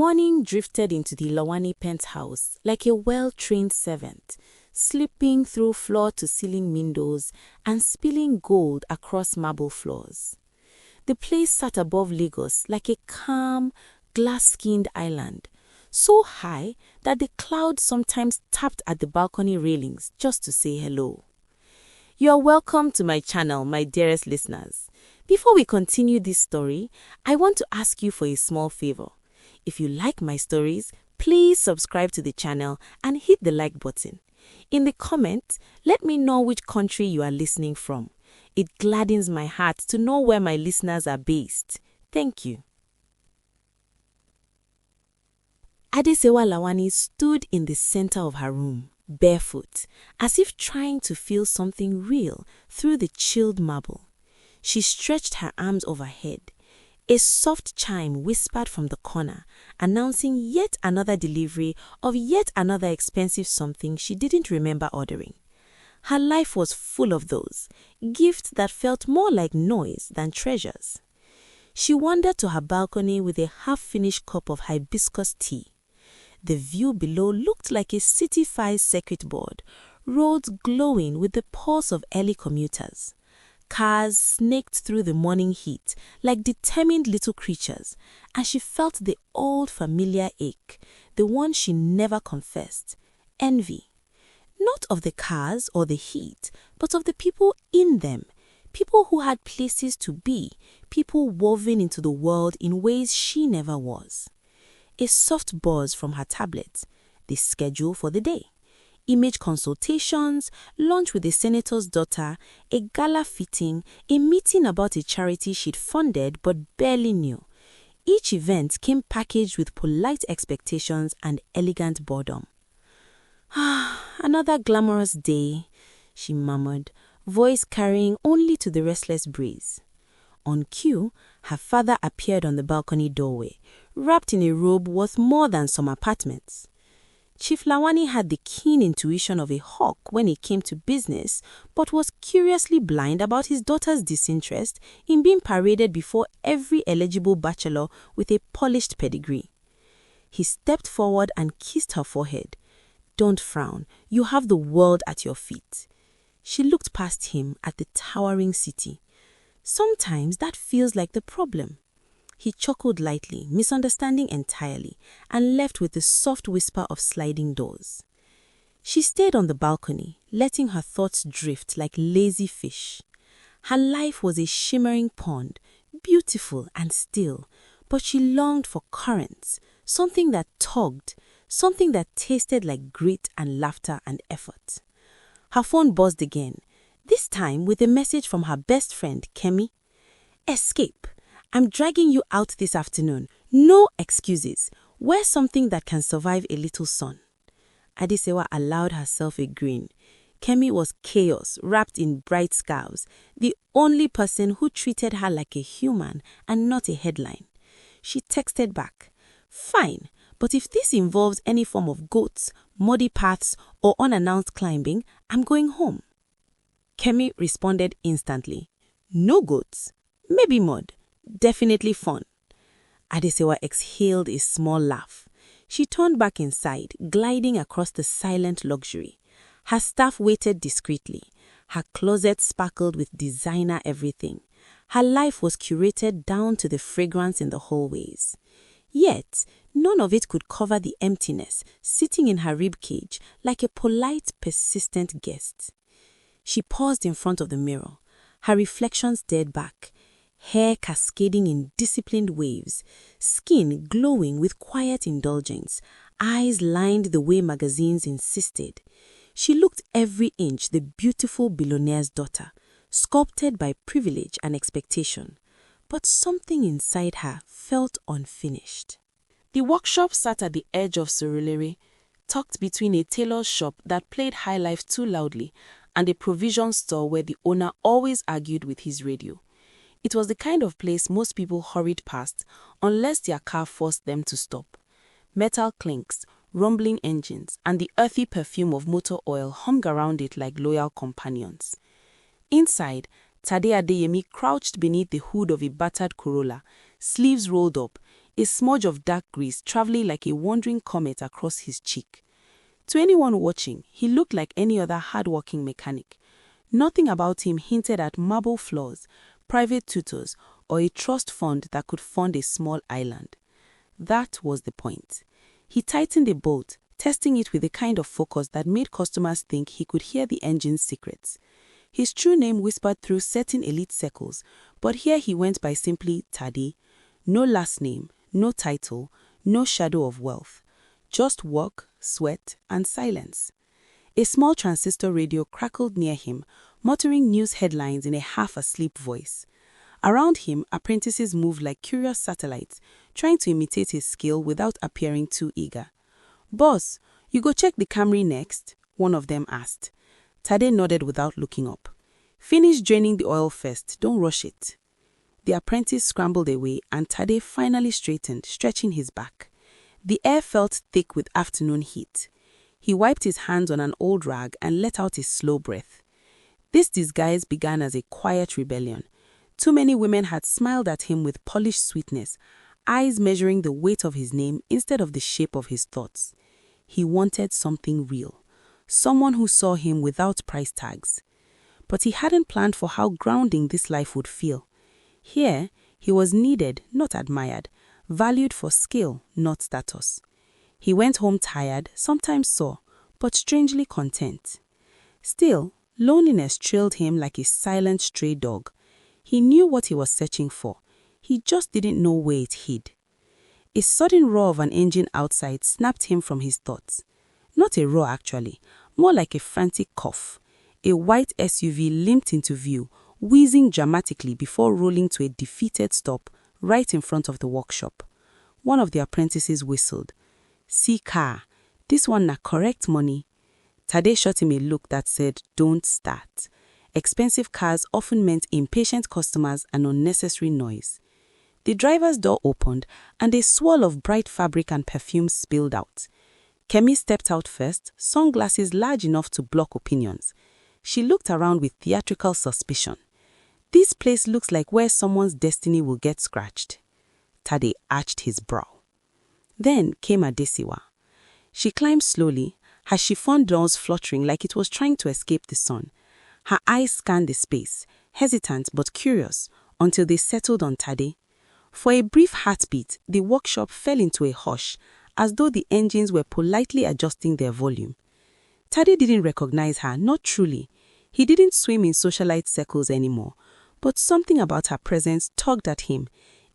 Morning drifted into the Lawani penthouse like a well-trained servant, slipping through floor-to-ceiling windows and spilling gold across marble floors. The place sat above Lagos like a calm, glass-skinned island, so high that the clouds sometimes tapped at the balcony railings just to say hello. You are welcome to my channel, my dearest listeners. Before we continue this story, I want to ask you for a small favor. If you like my stories, please subscribe to the channel and hit the like button. In the comments, let me know which country you are listening from. It gladdens my heart to know where my listeners are based. Thank you. Adesewa Lawani stood in the center of her room, barefoot, as if trying to feel something real through the chilled marble. She stretched her arms overhead. A soft chime whispered from the corner, announcing yet another delivery of yet another expensive something she didn't remember ordering. Her life was full of those, gifts that felt more like noise than treasures. She wandered to her balcony with a half-finished cup of hibiscus tea. The view below looked like a city-fied circuit board, roads glowing with the pulse of early commuters. Cars snaked through the morning heat like determined little creatures, and she felt the old familiar ache, the one she never confessed, envy. Not of the cars or the heat, but of the people in them, people who had places to be, people woven into the world in ways she never was. A soft buzz from her tablet, the schedule for the day. Image consultations, lunch with the senator's daughter, a gala fitting, a meeting about a charity she'd funded but barely knew. Each event came packaged with polite expectations and elegant boredom. Another glamorous day, she murmured, voice carrying only to the restless breeze. On cue, her father appeared on the balcony doorway, wrapped in a robe worth more than some apartments. Chief Lawani had the keen intuition of a hawk when it came to business, but was curiously blind about his daughter's disinterest in being paraded before every eligible bachelor with a polished pedigree. He stepped forward and kissed her forehead. "Don't frown, you have the world at your feet." She looked past him at the towering city. Sometimes that feels like the problem. He chuckled lightly, misunderstanding entirely, and left with the soft whisper of sliding doors. She stayed on the balcony, letting her thoughts drift like lazy fish. Her life was a shimmering pond, beautiful and still, but she longed for currents, something that tugged, something that tasted like grit and laughter and effort. Her phone buzzed again, this time with a message from her best friend, Kemi. "Escape. I'm dragging you out this afternoon. No excuses. Wear something that can survive a little sun." Adesewa allowed herself a grin. Kemi was chaos, wrapped in bright scarves, the only person who treated her like a human and not a headline. She texted back, "Fine, but if this involves any form of goats, muddy paths, or unannounced climbing, I'm going home." Kemi responded instantly, "No goats, maybe mud. Definitely fun." Adesewa exhaled a small laugh. She turned back inside, gliding across the silent luxury. Her staff waited discreetly. Her closet sparkled with designer everything. Her life was curated down to the fragrance in the hallways. Yet, none of it could cover the emptiness sitting in her ribcage like a polite, persistent guest. She paused in front of the mirror. Her reflection stared back. Hair cascading in disciplined waves, skin glowing with quiet indulgence, eyes lined the way magazines insisted. She looked every inch the beautiful billionaire's daughter, sculpted by privilege and expectation. But something inside her felt unfinished. The workshop sat at the edge of Surulere, tucked between a tailor's shop that played high life too loudly and a provision store where the owner always argued with his radio. It was the kind of place most people hurried past unless their car forced them to stop. Metal clinks, rumbling engines, and the earthy perfume of motor oil hung around it like loyal companions. Inside, Tade Adeyemi crouched beneath the hood of a battered Corolla, sleeves rolled up, a smudge of dark grease traveling like a wandering comet across his cheek. To anyone watching, he looked like any other hard-working mechanic. Nothing about him hinted at marble floors, private tutors, or a trust fund that could fund a small island. That was the point. He tightened the bolt, testing it with a kind of focus that made customers think he could hear the engine's secrets. His true name whispered through certain elite circles, but here he went by simply Tade. No last name, no title, no shadow of wealth. Just work, sweat, and silence. A small transistor radio crackled near him, muttering news headlines in a half-asleep voice. Around him, apprentices moved like curious satellites, trying to imitate his skill without appearing too eager. "Boss, you go check the Camry next?" one of them asked. Tade nodded without looking up. "Finish draining the oil first, don't rush it." The apprentice scrambled away and Tade finally straightened, stretching his back. The air felt thick with afternoon heat. He wiped his hands on an old rag and let out a slow breath. This disguise began as a quiet rebellion. Too many women had smiled at him with polished sweetness, eyes measuring the weight of his name instead of the shape of his thoughts. He wanted something real, someone who saw him without price tags. But he hadn't planned for how grounding this life would feel. Here, he was needed, not admired, valued for skill, not status. He went home tired, sometimes sore, but strangely content. Still, loneliness trailed him like a silent stray dog. He knew what he was searching for. He just didn't know where it hid. A sudden roar of an engine outside snapped him from his thoughts. Not a roar actually, more like a frantic cough. A white SUV limped into view, wheezing dramatically before rolling to a defeated stop right in front of the workshop. One of the apprentices whistled. "See car, this one na correct money." Tade shot him a look that said, "Don't start." Expensive cars often meant impatient customers and unnecessary noise. The driver's door opened and a swirl of bright fabric and perfume spilled out. Kemi stepped out first, sunglasses large enough to block opinions. She looked around with theatrical suspicion. "This place looks like where someone's destiny will get scratched." Tade arched his brow. Then came Adesiwa. She climbed slowly, her chiffon dolls fluttering like it was trying to escape the sun. Her eyes scanned the space, hesitant but curious, until they settled on Tade. For a brief heartbeat, the workshop fell into a hush, as though the engines were politely adjusting their volume. Tade didn't recognize her, not truly. He didn't swim in socialite circles anymore, but something about her presence tugged at him,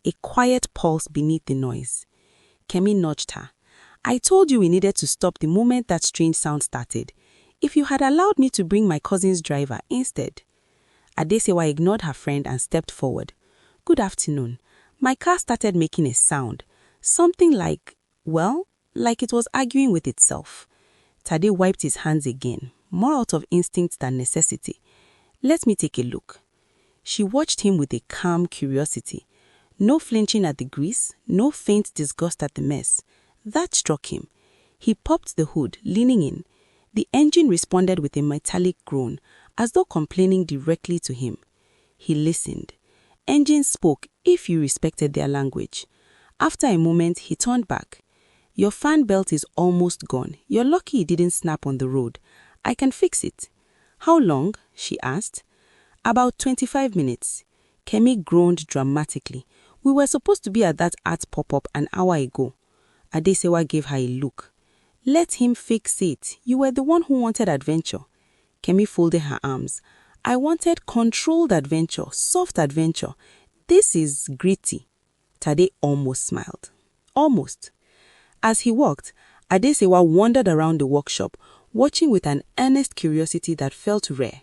a quiet pulse beneath the noise. Kemi nudged her. "I told you we needed to stop the moment that strange sound started. If you had allowed me to bring my cousin's driver instead." Adesiwa ignored her friend and stepped forward. "Good afternoon. My car started making a sound. Something like it was arguing with itself." Tade wiped his hands again, more out of instinct than necessity. "Let me take a look." She watched him with a calm curiosity. No flinching at the grease, no faint disgust at the mess. That struck him. He popped the hood, leaning in. The engine responded with a metallic groan, as though complaining directly to him. He listened. Engines spoke if you respected their language. After a moment, he turned back. "Your fan belt is almost gone. You're lucky it didn't snap on the road. I can fix it." "How long?" she asked. "About 25 minutes. Kemi groaned dramatically. "We were supposed to be at that art pop-up an hour ago." Adesiwa gave her a look. "Let him fix it. You were the one who wanted adventure." Kemi folded her arms. "I wanted controlled adventure, soft adventure. This is gritty." Tade almost smiled. Almost. As he walked, Adesiwa wandered around the workshop, watching with an earnest curiosity that felt rare.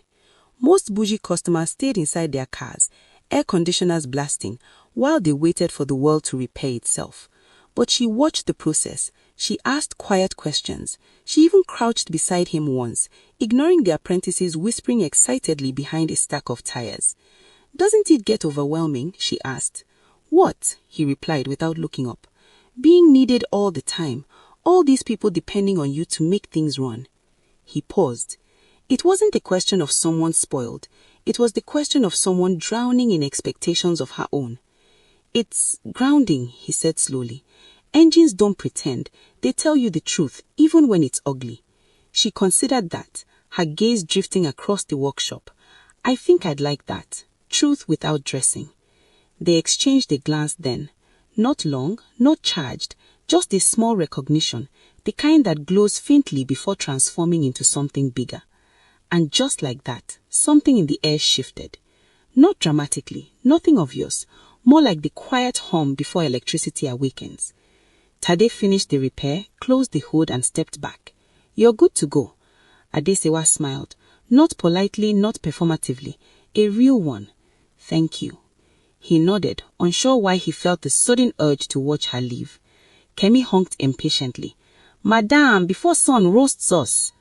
Most bougie customers stayed inside their cars, air conditioners blasting, while they waited for the world to repair itself. But she watched the process. She asked quiet questions. She even crouched beside him once, ignoring the apprentices whispering excitedly behind a stack of tires. "Doesn't it get overwhelming?" she asked. "What?" he replied without looking up. "Being needed all the time, all these people depending on you to make things run." He paused. It wasn't the question of someone spoiled. It was the question of someone drowning in expectations of her own. It's grounding, he said slowly. Engines don't pretend. They tell you the truth, even when it's ugly. She considered that, her gaze drifting across the workshop. I think I'd like that. Truth without dressing. They exchanged a glance then. Not long, not charged, just a small recognition, the kind that glows faintly before transforming into something bigger. And just like that, something in the air shifted. Not dramatically, nothing obvious, more like the quiet hum before electricity awakens. Tade finished the repair, closed the hood and stepped back. You're good to go. Adesewa smiled, not politely, not performatively, a real one. Thank you. He nodded, unsure why he felt the sudden urge to watch her leave. Kemi honked impatiently. Madame, before sun roasts us.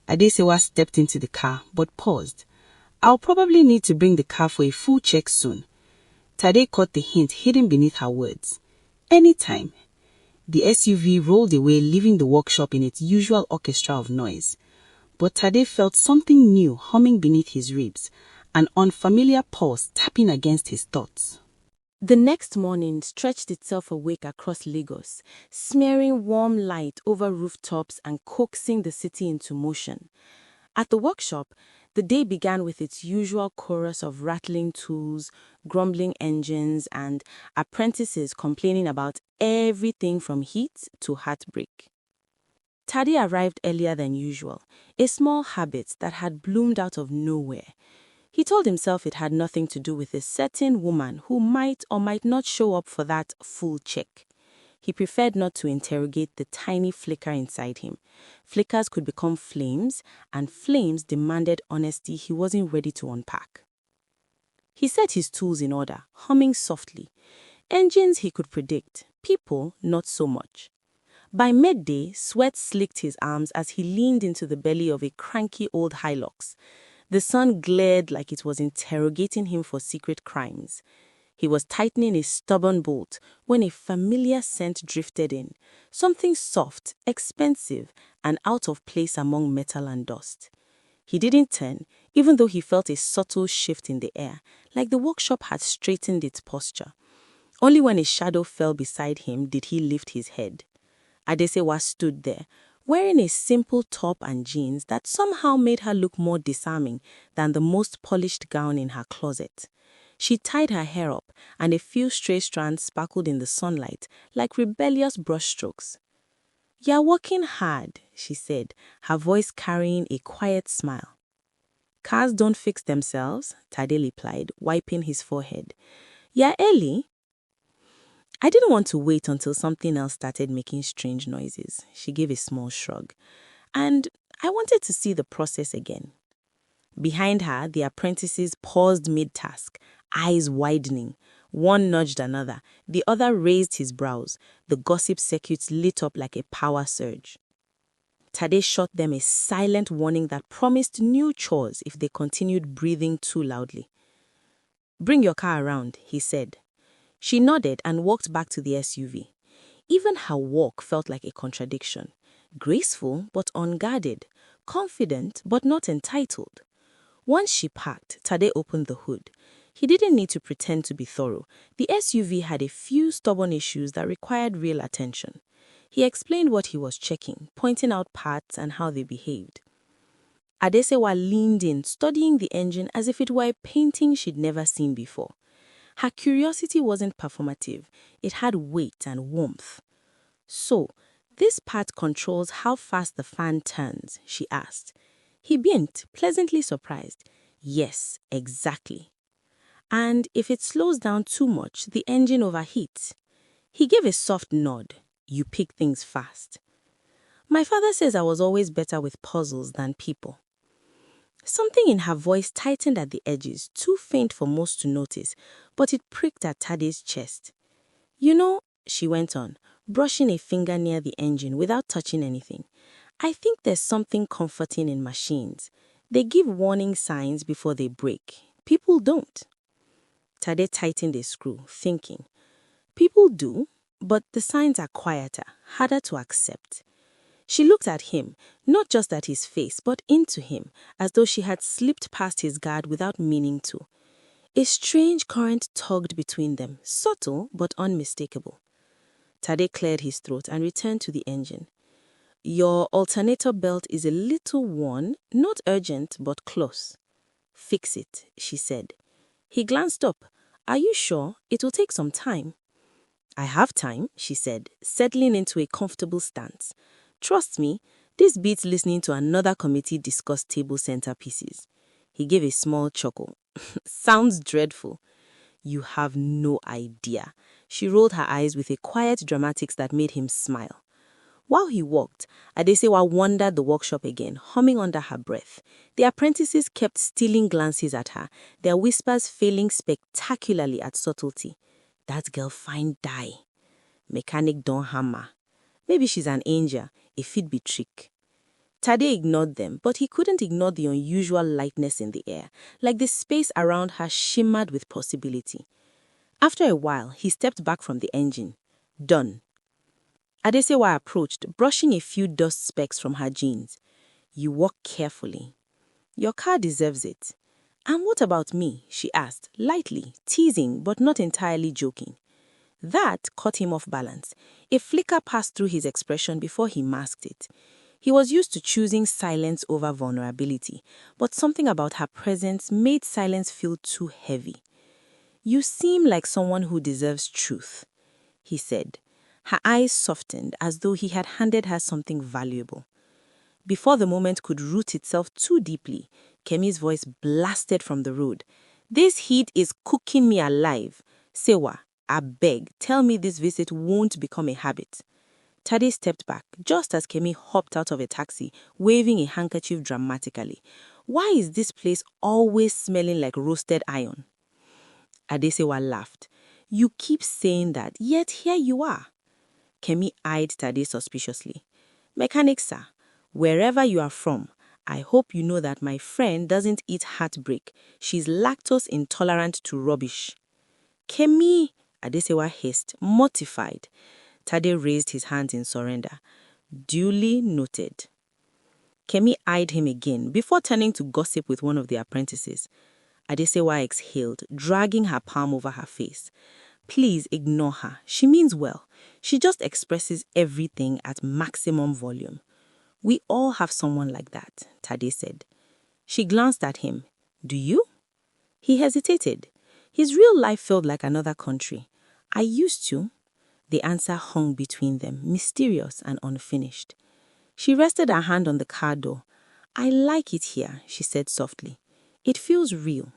Adesewa stepped into the car, but paused. I'll probably need to bring the car for a full check soon. Tade caught the hint hidden beneath her words. Anytime. The SUV rolled away, leaving the workshop in its usual orchestra of noise. But Tade felt something new humming beneath his ribs, an unfamiliar pulse tapping against his thoughts. The next morning stretched itself awake across Lagos, smearing warm light over rooftops and coaxing the city into motion. At the workshop, the day began with its usual chorus of rattling tools, grumbling engines, and apprentices complaining about everything from heat to heartbreak. Tade arrived earlier than usual, a small habit that had bloomed out of nowhere. He told himself it had nothing to do with a certain woman who might or might not show up for that full check. He preferred not to interrogate the tiny flicker inside him. Flickers could become flames, and flames demanded honesty he wasn't ready to unpack. He set his tools in order, humming softly. Engines he could predict, people not so much. By midday, sweat slicked his arms as he leaned into the belly of a cranky old Hilux. The sun glared like it was interrogating him for secret crimes. He was tightening a stubborn bolt when a familiar scent drifted in, something soft, expensive, and out of place among metal and dust. He didn't turn, even though he felt a subtle shift in the air, like the workshop had straightened its posture. Only when a shadow fell beside him did he lift his head. Adesewa stood there, wearing a simple top and jeans that somehow made her look more disarming than the most polished gown in her closet. She tied her hair up, and a few stray strands sparkled in the sunlight like rebellious brushstrokes. "You're working hard," she said, her voice carrying a quiet smile. "Cars don't fix themselves," Tade replied, wiping his forehead. "You're early." "I didn't want to wait until something else started making strange noises," she gave a small shrug. "And I wanted to see the process again." Behind her, the apprentices paused mid-task, eyes widening. One nudged another, the other raised his brows. The gossip circuits lit up like a power surge. Tade shot them a silent warning that promised new chores if they continued breathing too loudly. "Bring your car around," he said. She nodded and walked back to the SUV. Even her walk felt like a contradiction. Graceful but unguarded, confident but not entitled. Once she parked, Tade opened the hood. He didn't need to pretend to be thorough. The SUV had a few stubborn issues that required real attention. He explained what he was checking, pointing out parts and how they behaved. Adesewa leaned in, studying the engine as if it were a painting she'd never seen before. Her curiosity wasn't performative. It had weight and warmth. "So, this part controls how fast the fan turns?" she asked. He beamed, pleasantly surprised. "Yes, exactly." "And if it slows down too much, the engine overheats?" He gave a soft nod. "You pick things fast." "My father says I was always better with puzzles than people." Something in her voice tightened at the edges, too faint for most to notice, but it pricked at Tade's chest. "You know," she went on, brushing a finger near the engine without touching anything, "I think there's something comforting in machines. They give warning signs before they break. People don't." Tade tightened a screw, thinking. People do, but the signs are quieter, harder to accept. She looked at him, not just at his face, but into him, as though she had slipped past his guard without meaning to. A strange current tugged between them, subtle but unmistakable. Tade cleared his throat and returned to the engine. Your alternator belt is a little worn, not urgent but close. Fix it, she said. He glanced up. Are you sure? It will take some time. I have time, she said, settling into a comfortable stance. Trust me, this beats listening to another committee discuss table centerpieces. He gave a small chuckle. Sounds dreadful. You have no idea. She rolled her eyes with a quiet dramatics that made him smile. While he walked, Adesewa wandered the workshop again, humming under her breath. The apprentices kept stealing glances at her, their whispers failing spectacularly at subtlety. That girl fine die. Mechanic don't hammer. Maybe she's an angel, a fit be trick. Tade ignored them, but he couldn't ignore the unusual lightness in the air, like the space around her shimmered with possibility. After a while, he stepped back from the engine. Done. Adesewa approached, brushing a few dust specks from her jeans. You walk carefully. Your car deserves it. And what about me? She asked, lightly, teasing but not entirely joking. That caught him off balance. A flicker passed through his expression before he masked it. He was used to choosing silence over vulnerability, but something about her presence made silence feel too heavy. You seem like someone who deserves truth, he said. Her eyes softened as though he had handed her something valuable. Before the moment could root itself too deeply, Kemi's voice blasted from the road. This heat is cooking me alive. Sewa, I beg, tell me this visit won't become a habit. Tade stepped back, just as Kemi hopped out of a taxi, waving a handkerchief dramatically. Why is this place always smelling like roasted iron? Adesewa laughed. You keep saying that, yet here you are. Kemi eyed Tade suspiciously. Mechanic sir, wherever you are from, I hope you know that my friend doesn't eat heartbreak. She's lactose intolerant to rubbish. Kemi, Adesewa hissed, mortified. Tade raised his hands in surrender. Duly noted. Kemi eyed him again before turning to gossip with one of the apprentices. Adesewa exhaled, dragging her palm over her face. Please ignore her. She means well. She just expresses everything at maximum volume. We all have someone like that, Tade said. She glanced at him. Do you? He hesitated. His real life felt like another country. I used to. The answer hung between them, mysterious and unfinished. She rested her hand on the car door. I like it here, she said softly. It feels real.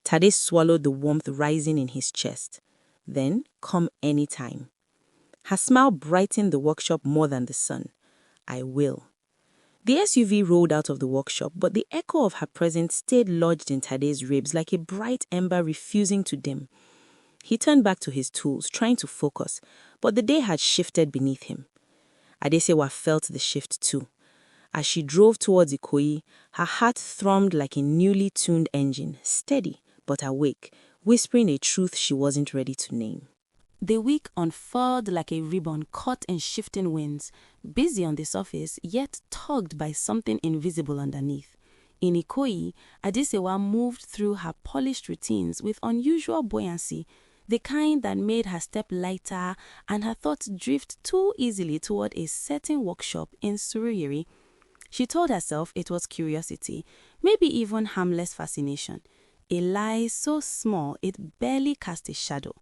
Tade swallowed the warmth rising in his chest. Then, come anytime. Her smile brightened the workshop more than the sun. I will. The SUV rolled out of the workshop, but the echo of her presence stayed lodged in Tade's ribs like a bright ember refusing to dim. He turned back to his tools, trying to focus, but the day had shifted beneath him. Adesewa felt the shift too. As she drove towards Ikoyi, her heart thrummed like a newly tuned engine, steady but awake, whispering a truth she wasn't ready to name. The week unfurled like a ribbon caught in shifting winds, busy on the surface, yet tugged by something invisible underneath. In Ikoyi, Adesewa moved through her polished routines with unusual buoyancy, the kind that made her step lighter and her thoughts drift too easily toward a certain workshop in Suruyeri. She told herself it was curiosity, maybe even harmless fascination, a lie so small it barely cast a shadow.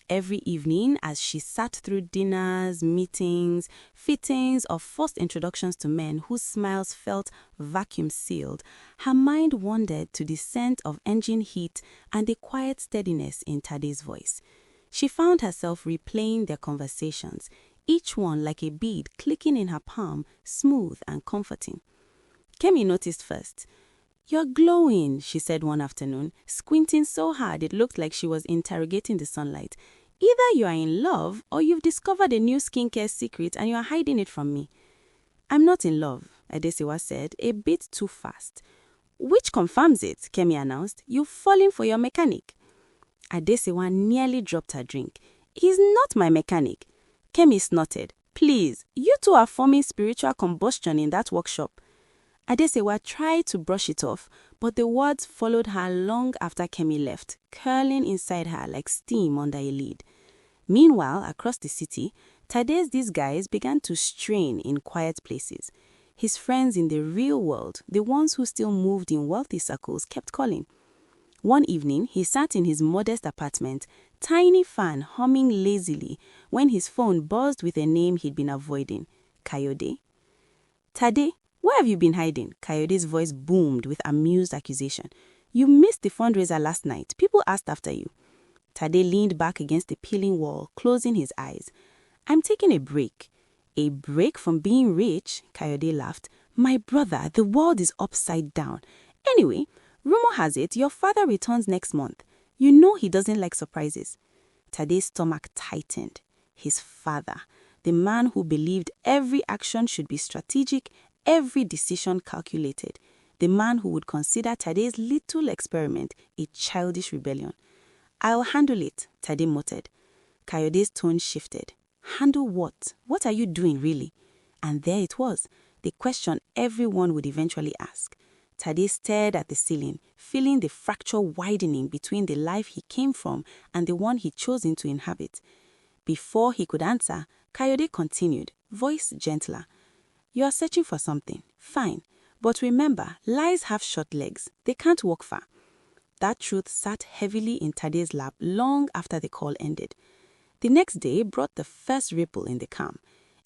Every evening, as she sat through dinners, meetings, fittings, or first introductions to men whose smiles felt vacuum-sealed, her mind wandered to the scent of engine heat and the quiet steadiness in Tade's voice. She found herself replaying their conversations, each one like a bead clicking in her palm, smooth and comforting. Kemi noticed first. You're glowing, she said one afternoon, squinting so hard it looked like she was interrogating the sunlight. Either you are in love or you've discovered a new skincare secret and you are hiding it from me. I'm not in love, Adesewa said, a bit too fast. Which confirms it, Kemi announced. You've fallen for your mechanic. Adesewa nearly dropped her drink. He's not my mechanic. Kemi snorted. Please, you two are forming spiritual combustion in that workshop. Adesewa tried to brush it off, but the words followed her long after Kemi left, curling inside her like steam under a lid. Meanwhile, across the city, Tade's disguise began to strain in quiet places. His friends in the real world, the ones who still moved in wealthy circles, kept calling. One evening, he sat in his modest apartment, tiny fan humming lazily, when his phone buzzed with a name he'd been avoiding, Kayode. Tade, where have you been hiding? Kayode's voice boomed with amused accusation. You missed the fundraiser last night. People asked after you. Tade leaned back against the peeling wall, closing his eyes. I'm taking a break. A break from being rich? Kayode laughed. My brother, the world is upside down. Anyway, rumor has it your father returns next month. You know he doesn't like surprises. Tade's stomach tightened. His father, the man who believed every action should be strategic, every decision calculated. The man who would consider Tade's little experiment a childish rebellion. I'll handle it, Tade muttered. Kayode's tone shifted. Handle what? What are you doing, really? And there it was, the question everyone would eventually ask. Tade stared at the ceiling, feeling the fracture widening between the life he came from and the one he'd chosen to inhabit. Before he could answer, Kayode continued, voice gentler. You are searching for something. Fine. But remember, lies have short legs. They can't walk far. That truth sat heavily in Tade's lap long after the call ended. The next day brought the first ripple in the calm.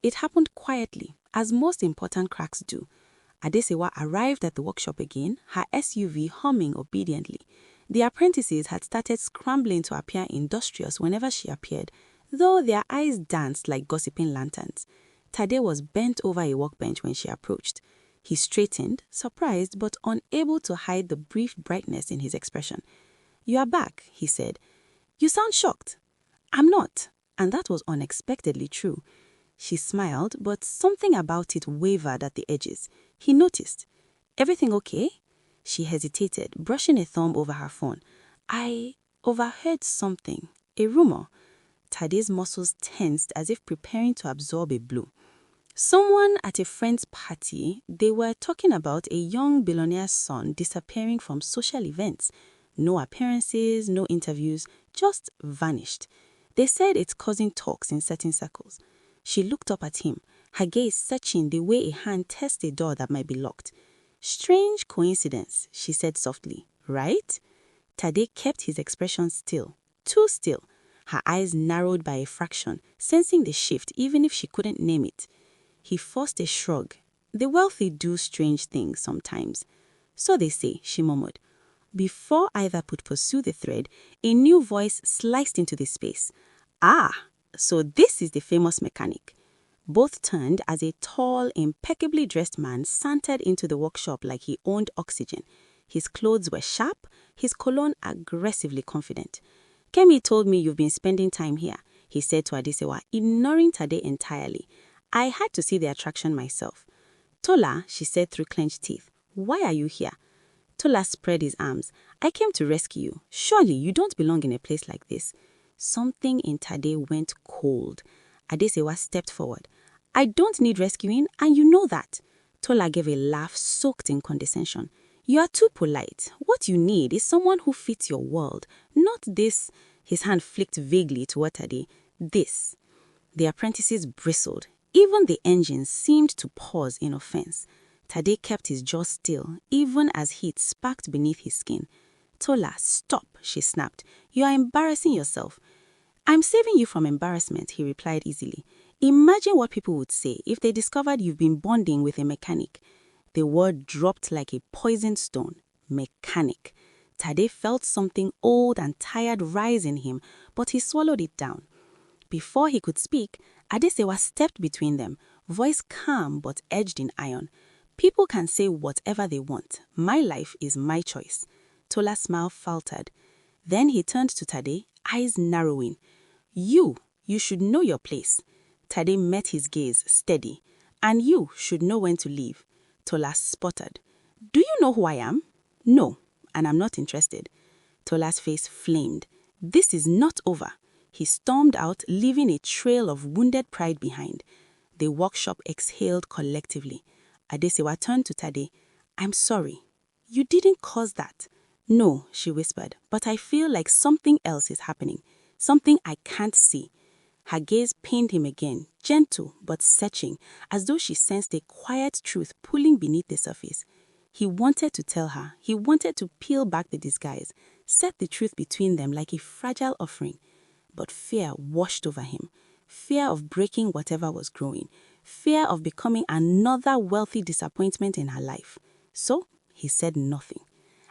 It happened quietly, as most important cracks do. Adesewa arrived at the workshop again, her SUV humming obediently. The apprentices had started scrambling to appear industrious whenever she appeared, though their eyes danced like gossiping lanterns. Tade was bent over a workbench when she approached. He straightened, surprised but unable to hide the brief brightness in his expression. You are back, he said. You sound shocked. I'm not, and that was unexpectedly true. She smiled, but something about it wavered at the edges. He noticed. Everything okay? She hesitated, brushing a thumb over her phone. I overheard something, a rumor. Tade's muscles tensed as if preparing to absorb a blow. Someone at a friend's party, they were talking about a young billionaire's son disappearing from social events. No appearances, no interviews, just vanished. They said it's causing talks in certain circles. She looked up at him, her gaze searching the way a hand tests a door that might be locked. Strange coincidence, she said softly, right? Tade kept his expression still, too still. Her eyes narrowed by a fraction, sensing the shift even if she couldn't name it. He forced a shrug. The wealthy do strange things sometimes. So they say, she murmured. Before either could pursue the thread, a new voice sliced into the space. Ah, so this is the famous mechanic. Both turned as a tall, impeccably dressed man sauntered into the workshop like he owned oxygen. His clothes were sharp, his cologne aggressively confident. Kemi told me you've been spending time here, he said to Adesewa, ignoring Tade entirely. I had to see the attraction myself. Tola, she said through clenched teeth, why are you here? Tola spread his arms. I came to rescue you. Surely you don't belong in a place like this. Something in Tade went cold. Adesewa stepped forward. I don't need rescuing, and you know that. Tola gave a laugh soaked in condescension. You are too polite. What you need is someone who fits your world, not this. His hand flicked vaguely toward Tade. This. The apprentices bristled. Even the engines seemed to pause in offense. Tade kept his jaw still, even as heat sparked beneath his skin. Tola, stop, she snapped. You are embarrassing yourself. I'm saving you from embarrassment, he replied easily. Imagine what people would say if they discovered you've been bonding with a mechanic. The word dropped like a poisoned stone. Mechanic. Tade felt something old and tired rise in him, but he swallowed it down. Before he could speak, Adesewa stepped between them, voice calm but edged in iron. People can say whatever they want. My life is my choice. Tola's smile faltered. Then he turned to Tade, eyes narrowing. You should know your place. Tade met his gaze, steady. And you should know when to leave. Tola sputtered. Do you know who I am? No, and I'm not interested. Tola's face flamed. This is not over. He stormed out, leaving a trail of wounded pride behind. The workshop exhaled collectively. Adesewa turned to Tade. I'm sorry. You didn't cause that. No, she whispered, but I feel like something else is happening. Something I can't see. Her gaze pained him again, gentle but searching, as though she sensed a quiet truth pulling beneath the surface. He wanted to tell her. He wanted to peel back the disguise, set the truth between them like a fragile offering. But fear washed over him. Fear of breaking whatever was growing. Fear of becoming another wealthy disappointment in her life. So he said nothing.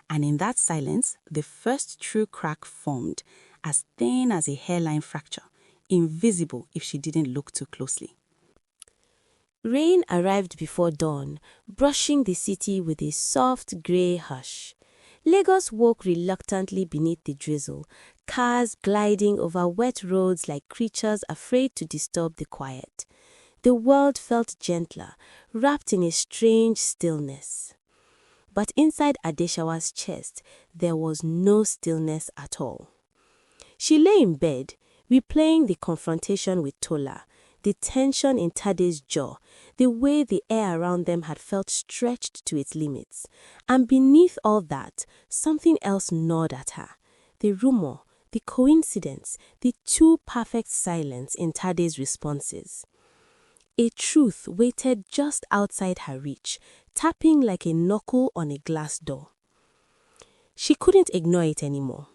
And in that silence, the first true crack formed, as thin as a hairline fracture, invisible if she didn't look too closely. Rain arrived before dawn, brushing the city with a soft grey hush. Lagos woke reluctantly beneath the drizzle, cars gliding over wet roads like creatures afraid to disturb the quiet. The world felt gentler, wrapped in a strange stillness. But inside Adeshawa's chest, there was no stillness at all. She lay in bed, replaying the confrontation with Tola, the tension in Tade's jaw, the way the air around them had felt stretched to its limits. And beneath all that, something else gnawed at her. The rumor, the coincidence, the too perfect silence in Tade's responses. A truth waited just outside her reach, tapping like a knuckle on a glass door. She couldn't ignore it anymore.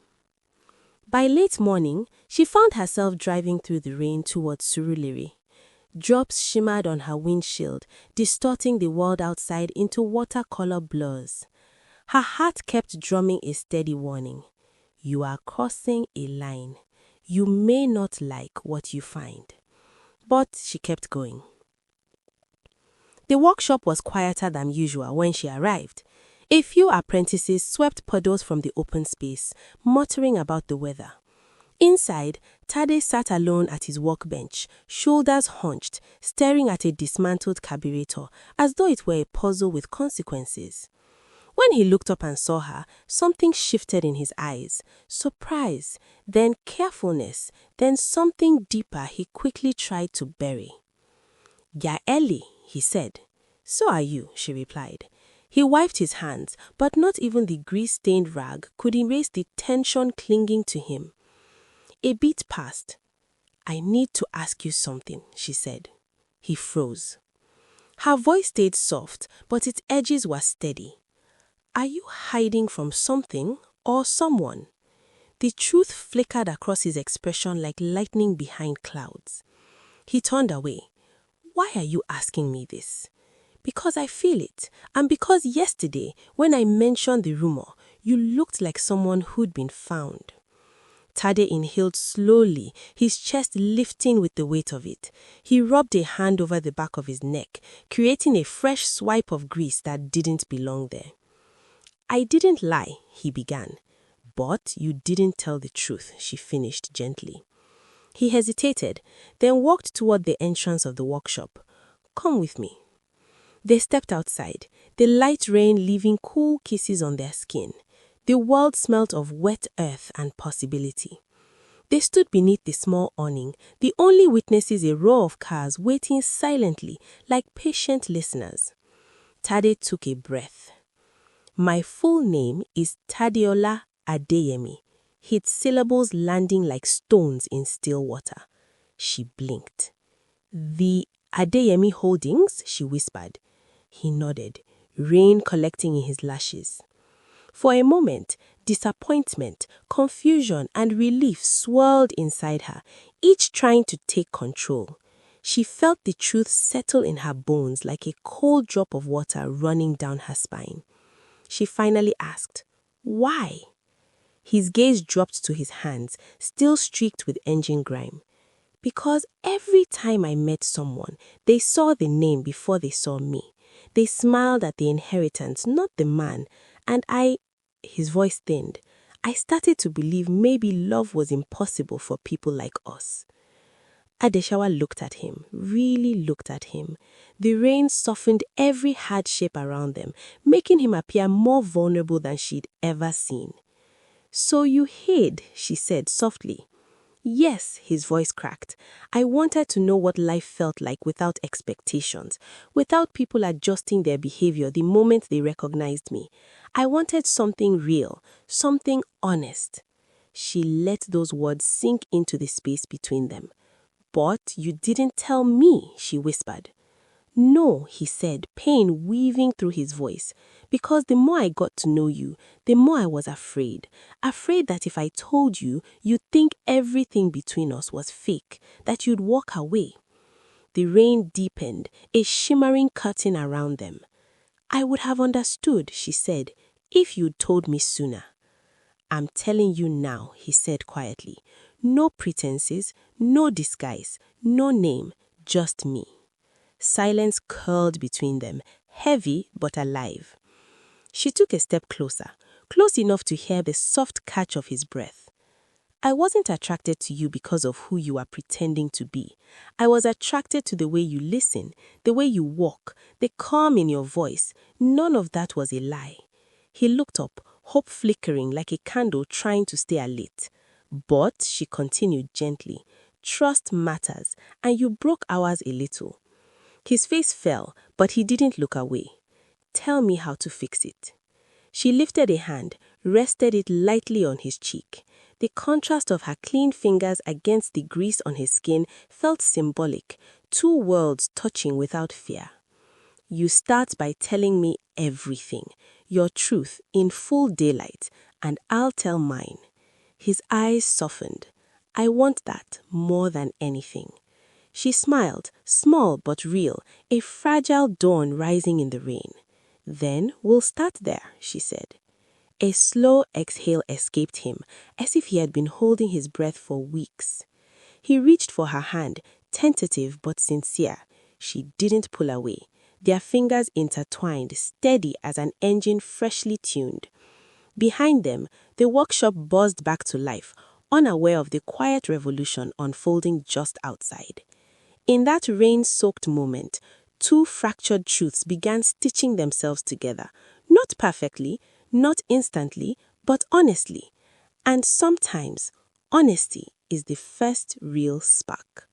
By late morning, she found herself driving through the rain towards Surulere. Drops shimmered on her windshield, distorting the world outside into watercolor blurs. Her heart kept drumming a steady warning. You are crossing a line. You may not like what you find. But she kept going. The workshop was quieter than usual when she arrived. A few apprentices swept puddles from the open space, muttering about the weather. Inside, Tade sat alone at his workbench, shoulders hunched, staring at a dismantled carburetor, as though it were a puzzle with consequences. When he looked up and saw her, something shifted in his eyes. Surprise, then carefulness, then something deeper he quickly tried to bury. "Ya Ellie," he said. "So are you," she replied. He wiped his hands, but not even the grease-stained rag could erase the tension clinging to him. A beat passed. "I need to ask you something," she said. He froze. Her voice stayed soft, but its edges were steady. "Are you hiding from something or someone?" The truth flickered across his expression like lightning behind clouds. He turned away. "Why are you asking me this?" "Because I feel it, and because yesterday, when I mentioned the rumor, you looked like someone who'd been found." Tade inhaled slowly, his chest lifting with the weight of it. He rubbed a hand over the back of his neck, creating a fresh swipe of grease that didn't belong there. "I didn't lie," he began. "But you didn't tell the truth," she finished gently. He hesitated, then walked toward the entrance of the workshop. "Come with me." They stepped outside, the light rain leaving cool kisses on their skin. The world smelt of wet earth and possibility. They stood beneath the small awning, the only witnesses a row of cars waiting silently, like patient listeners. Tade took a breath. "My full name is Tadeola Adeyemi," his syllables landing like stones in still water. She blinked. "The Adeyemi Holdings?" she whispered. He nodded, rain collecting in his lashes. For a moment, disappointment, confusion, and relief swirled inside her, each trying to take control. She felt the truth settle in her bones like a cold drop of water running down her spine. She finally asked, "Why?" His gaze dropped to his hands, still streaked with engine grime. "Because every time I met someone, they saw the name before they saw me. They smiled at the inheritance, not the man, and his voice thinned. "I started to believe maybe love was impossible for people like us." Adeshawa looked at him, really looked at him. The rain softened every hard shape around them, making him appear more vulnerable than she'd ever seen. "So you hid," she said softly. Yes, his voice cracked. I wanted to know what life felt like without expectations, without people adjusting their behavior the moment they recognized me. I wanted something real, something honest. She let those words sink into the space between them. But you didn't tell me, she whispered. No, he said, pain weaving through his voice, because the more I got to know you, the more I was afraid. Afraid that if I told you, you'd think everything between us was fake, that you'd walk away. The rain deepened, a shimmering curtain around them. I would have understood, she said, if you'd told me sooner. I'm telling you now, he said quietly. No pretenses, no disguise, no name, just me. Silence curled between them, heavy but alive. She took a step closer, close enough to hear the soft catch of his breath. I wasn't attracted to you because of who you are pretending to be. I was attracted to the way you listen, the way you walk, the calm in your voice. None of that was a lie. He looked up, hope flickering like a candle trying to stay alight. But, she continued gently, trust matters, and you broke ours a little. His face fell, but he didn't look away. Tell me how to fix it. She lifted a hand, rested it lightly on his cheek. The contrast of her clean fingers against the grease on his skin felt symbolic, two worlds touching without fear. You start by telling me everything, your truth in full daylight, and I'll tell mine. His eyes softened. I want that more than anything. She smiled, small but real, a fragile dawn rising in the rain. Then we'll start there, she said. A slow exhale escaped him, as if he had been holding his breath for weeks. He reached for her hand, tentative but sincere. She didn't pull away. Their fingers intertwined, steady as an engine freshly tuned. Behind them, the workshop buzzed back to life, unaware of the quiet revolution unfolding just outside. In that rain-soaked moment, two fractured truths began stitching themselves together, not perfectly, not instantly, but honestly. And sometimes, honesty is the first real spark.